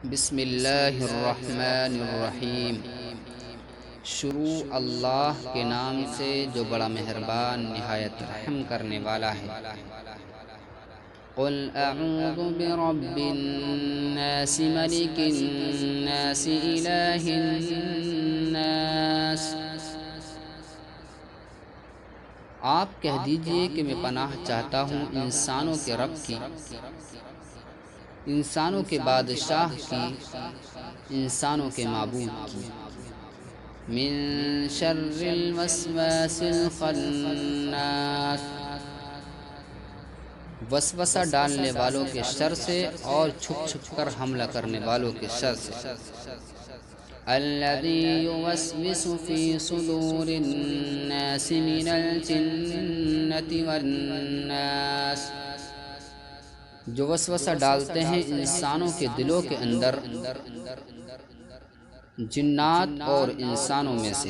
بسم اللہ الرحمن الرحیم۔ شروع اللہ کے نام سے جو بڑا مہربان نہایت رحم کرنے والا ہے۔ قل اعوذ برب الناس ملک الناس الہ الناس۔ آپ کہہ دیجئے کہ میں پناہ چاہتا ہوں انسانوں کے رب کی، انسانوں کے بادشاہ کی، انسانوں کے معبود کی۔ من شر الوسواس الخناس، وسوسہ ڈالنے والوں کے شر سے اور چھپ چھپ کر حملہ کرنے والوں کے شر سے۔ الذی یوسوس فی صدور الناس من الجنۃ والناس، جو وسوسہ ڈالتے ہیں انسانوں کے دلوں کے اندر جنات اور انسانوں میں سے۔